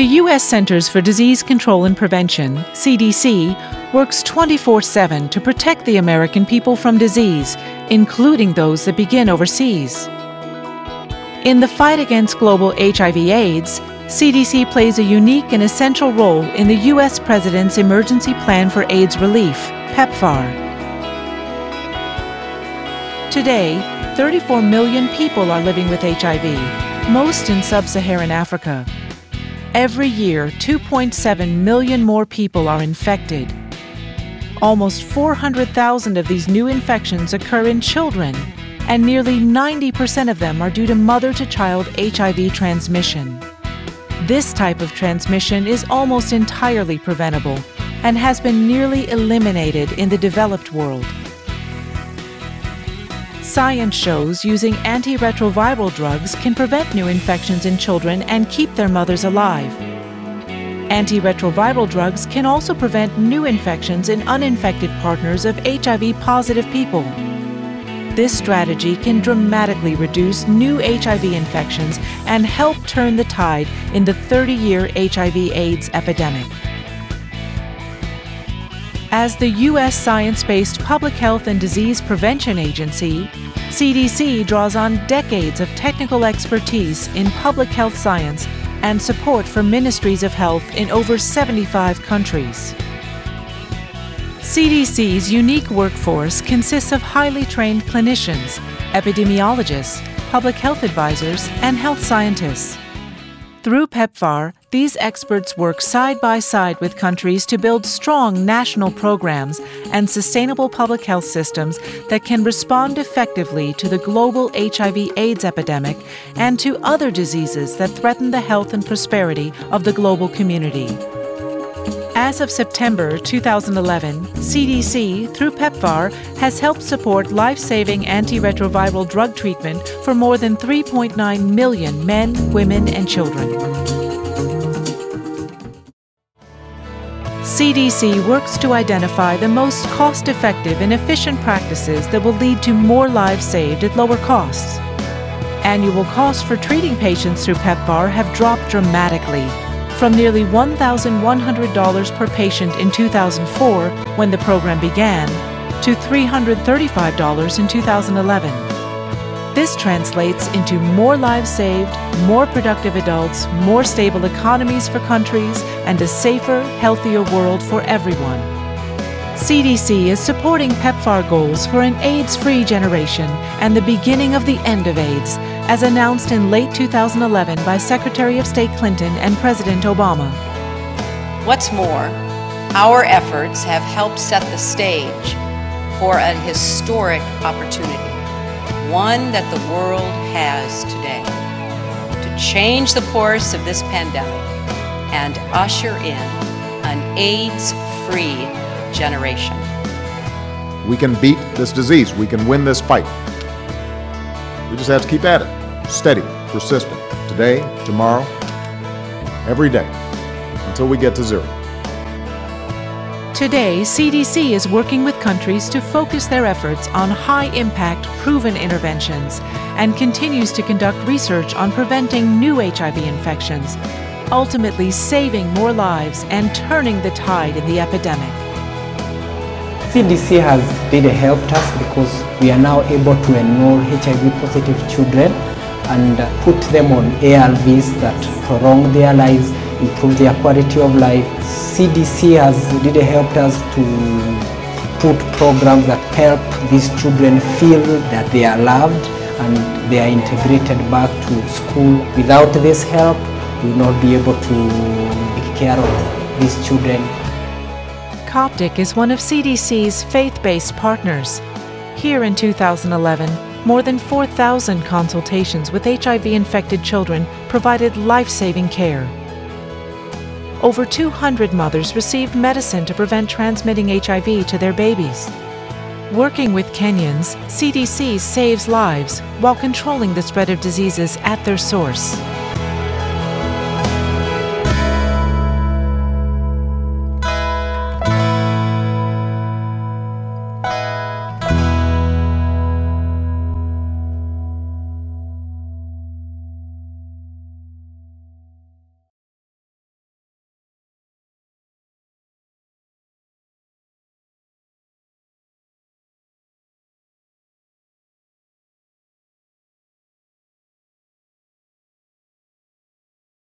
The U.S. Centers for Disease Control and Prevention, CDC, works 24/7 to protect the American people from disease, including those that begin overseas. In the fight against global HIV/AIDS, CDC plays a unique and essential role in the U.S. President's Emergency Plan for AIDS Relief, PEPFAR. Today, 34 million people are living with HIV, most in sub-Saharan Africa. Every year, 2.7 million more people are infected. Almost 400,000 of these new infections occur in children, and nearly 90% of them are due to mother-to-child HIV transmission. This type of transmission is almost entirely preventable and has been nearly eliminated in the developed world. Science shows using antiretroviral drugs can prevent new infections in children and keep their mothers alive. Antiretroviral drugs can also prevent new infections in uninfected partners of HIV-positive people. This strategy can dramatically reduce new HIV infections and help turn the tide in the 30-year HIV/AIDS epidemic. As the U.S. science-based public health and disease prevention agency, CDC draws on decades of technical expertise in public health science and support from ministries of health in over 75 countries. CDC's unique workforce consists of highly trained clinicians, epidemiologists, public health advisors, and health scientists. Through PEPFAR, these experts work side by side with countries to build strong national programs and sustainable public health systems that can respond effectively to the global HIV/AIDS epidemic and to other diseases that threaten the health and prosperity of the global community. As of September 2011, CDC, through PEPFAR, has helped support life-saving antiretroviral drug treatment for more than 3.9 million men, women, and children. CDC works to identify the most cost-effective and efficient practices that will lead to more lives saved at lower costs. Annual costs for treating patients through PEPFAR have dropped dramatically, from nearly $1,100 per patient in 2004, when the program began, to $335 in 2011. This translates into more lives saved, more productive adults, more stable economies for countries, and a safer, healthier world for everyone. CDC is supporting PEPFAR goals for an AIDS-free generation and the beginning of the end of AIDS, as announced in late 2011 by Secretary of State Clinton and President Obama. What's more, our efforts have helped set the stage for a historic opportunity, one that the world has today, to change the course of this pandemic and usher in an AIDS-free generation. We can beat this disease. We can win this fight. We just have to keep at it. Steady, persistent. Today, tomorrow, every day, until we get to zero. Today, CDC is working with countries to focus their efforts on high-impact, proven interventions and continues to conduct research on preventing new HIV infections, ultimately saving more lives and turning the tide in the epidemic. CDC has really helped us because we are now able to enroll HIV-positive children and put them on ARVs that prolong their lives, improve their quality of life. CDC has really helped us to put programs that help these children feel that they are loved and they are integrated back to school. Without this help, we will not be able to take care of these children. Coptic is one of CDC's faith-based partners. Here in 2011, more than 4,000 consultations with HIV-infected children provided life-saving care. Over 200 mothers received medicine to prevent transmitting HIV to their babies. Working with Kenyans, CDC saves lives while controlling the spread of diseases at their source.